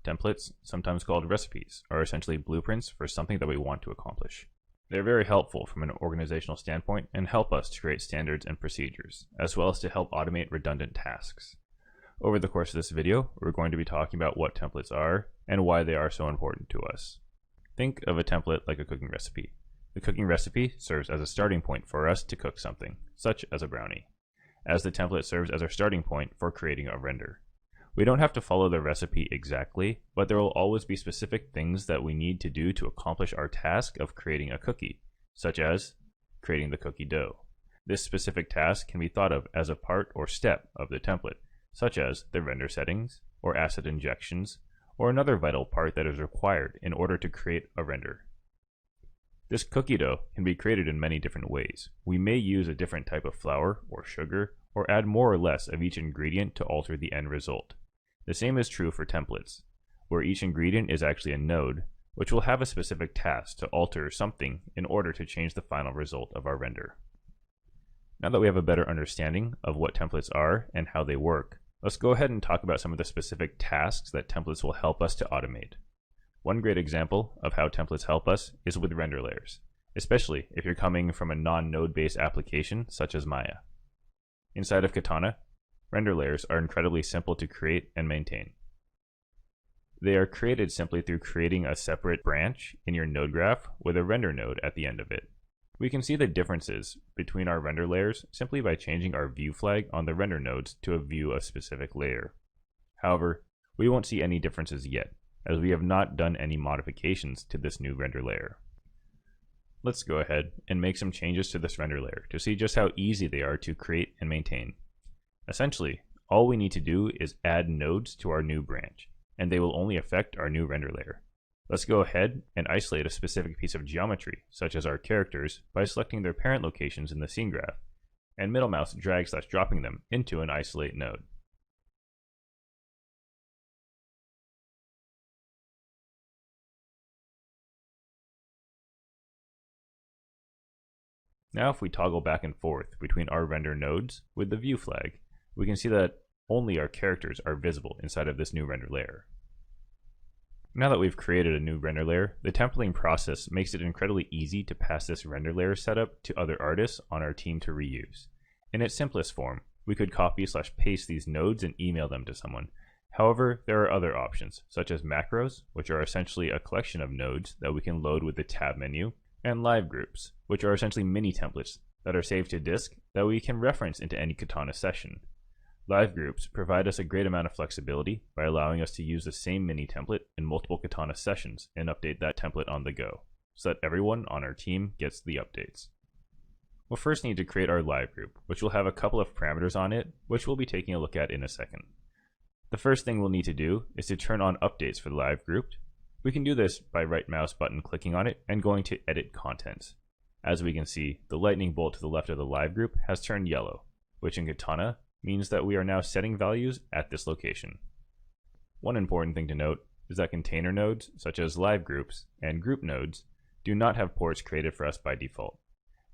Templates, sometimes called recipes, are essentially blueprints for something that we want to accomplish. They're very helpful from an organizational standpoint and help us to create standards and procedures, as well as to help automate redundant tasks. Over the course of this video, we're going to be talking about what templates are and why they are so important to us. Think of a template like a cooking recipe. The cooking recipe serves as a starting point for us to cook something, such as a brownie, as the template serves as our starting point for creating a render. We don't have to follow the recipe exactly, but there will always be specific things that we need to do to accomplish our task of creating a cookie, such as creating the cookie dough. This specific task can be thought of as a part or step of the template, such as the render settings, or asset injections, or another vital part that is required in order to create a render. This cookie dough can be created in many different ways. We may use a different type of flour or sugar, or add more or less of each ingredient to alter the end result. The same is true for templates, where each ingredient is actually a node, which will have a specific task to alter something in order to change the final result of our render. Now that we have a better understanding of what templates are and how they work, let's go ahead and talk about some of the specific tasks that templates will help us to automate. One great example of how templates help us is with render layers, especially if you're coming from a non-node based application such as Maya. Inside of Katana, render layers are incredibly simple to create and maintain. They are created simply through creating a separate branch in your node graph with a render node at the end of it. We can see the differences between our render layers simply by changing our view flag on the render nodes to a view of specific layer. However, we won't see any differences yet, as we have not done any modifications to this new render layer. Let's go ahead and make some changes to this render layer to see just how easy they are to create and maintain. Essentially, all we need to do is add nodes to our new branch, and they will only affect our new render layer. Let's go ahead and isolate a specific piece of geometry, such as our characters, by selecting their parent locations in the scene graph, and middle mouse drag/dropping them into an isolate node. Now if we toggle back and forth between our render nodes with the view flag, we can see that only our characters are visible inside of this new render layer. Now that we've created a new render layer, the templating process makes it incredibly easy to pass this render layer setup to other artists on our team to reuse. In its simplest form, we could copy/paste these nodes and email them to someone. However, there are other options, such as macros, which are essentially a collection of nodes that we can load with the tab menu, and live groups, which are essentially mini templates that are saved to disk that we can reference into any Katana session. Live groups provide us a great amount of flexibility by allowing us to use the same mini template in multiple Katana sessions and update that template on the go, so that everyone on our team gets the updates. We'll first need to create our live group, which will have a couple of parameters on it, which we'll be taking a look at in a second. The first thing we'll need to do is to turn on updates for the live group. We can do this by right mouse button clicking on it and going to edit contents. As we can see, the lightning bolt to the left of the live group has turned yellow, which in Katana means that we are now setting values at this location. One important thing to note is that container nodes, such as live groups and group nodes, do not have ports created for us by default.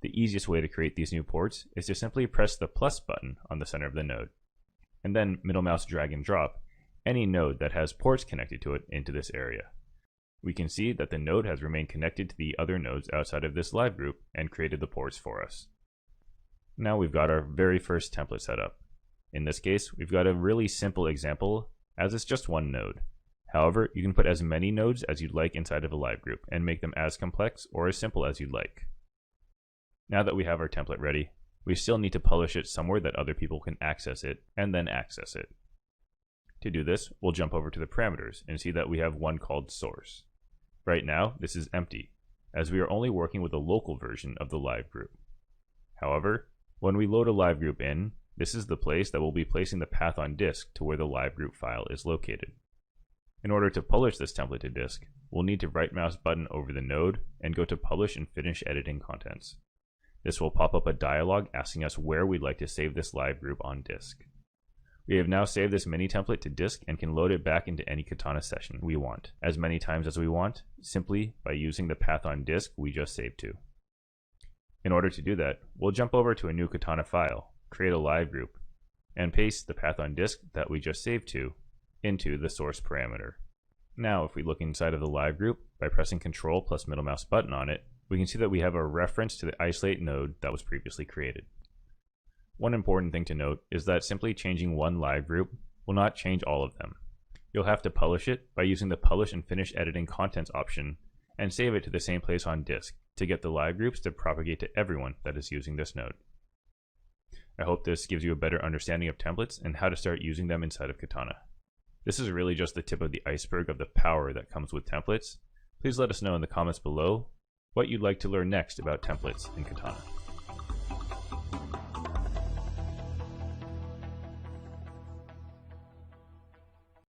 The easiest way to create these new ports is to simply press the plus button on the center of the node, and then middle mouse drag and drop any node that has ports connected to it into this area. We can see that the node has remained connected to the other nodes outside of this live group and created the ports for us. Now we've got our very first template set up. In this case, we've got a really simple example as it's just one node. However, you can put as many nodes as you'd like inside of a live group and make them as complex or as simple as you'd like. Now that we have our template ready, we still need to publish it somewhere that other people can access it and then access it. To do this, we'll jump over to the parameters and see that we have one called source. Right now, this is empty, as we are only working with a local version of the live group. However, when we load a live group in, this is the place that we'll be placing the path on disk to where the live group file is located. In order to publish this template to disk, we'll need to right mouse button over the node and go to Publish and Finish Editing Contents. This will pop up a dialog asking us where we'd like to save this live group on disk. We have now saved this mini template to disk and can load it back into any Katana session we want, as many times as we want, simply by using the path on disk we just saved to. In order to do that, we'll jump over to a new Katana file, create a live group, and paste the path on disk that we just saved to into the source parameter. Now, if we look inside of the live group by pressing Control plus middle mouse button on it, we can see that we have a reference to the isolate node that was previously created. One important thing to note is that simply changing one live group will not change all of them. You'll have to publish it by using the Publish and Finish Editing Contents option and save it to the same place on disk to get the live groups to propagate to everyone that is using this node. I hope this gives you a better understanding of templates and how to start using them inside of Katana. This is really just the tip of the iceberg of the power that comes with templates. Please let us know in the comments below what you'd like to learn next about templates in Katana.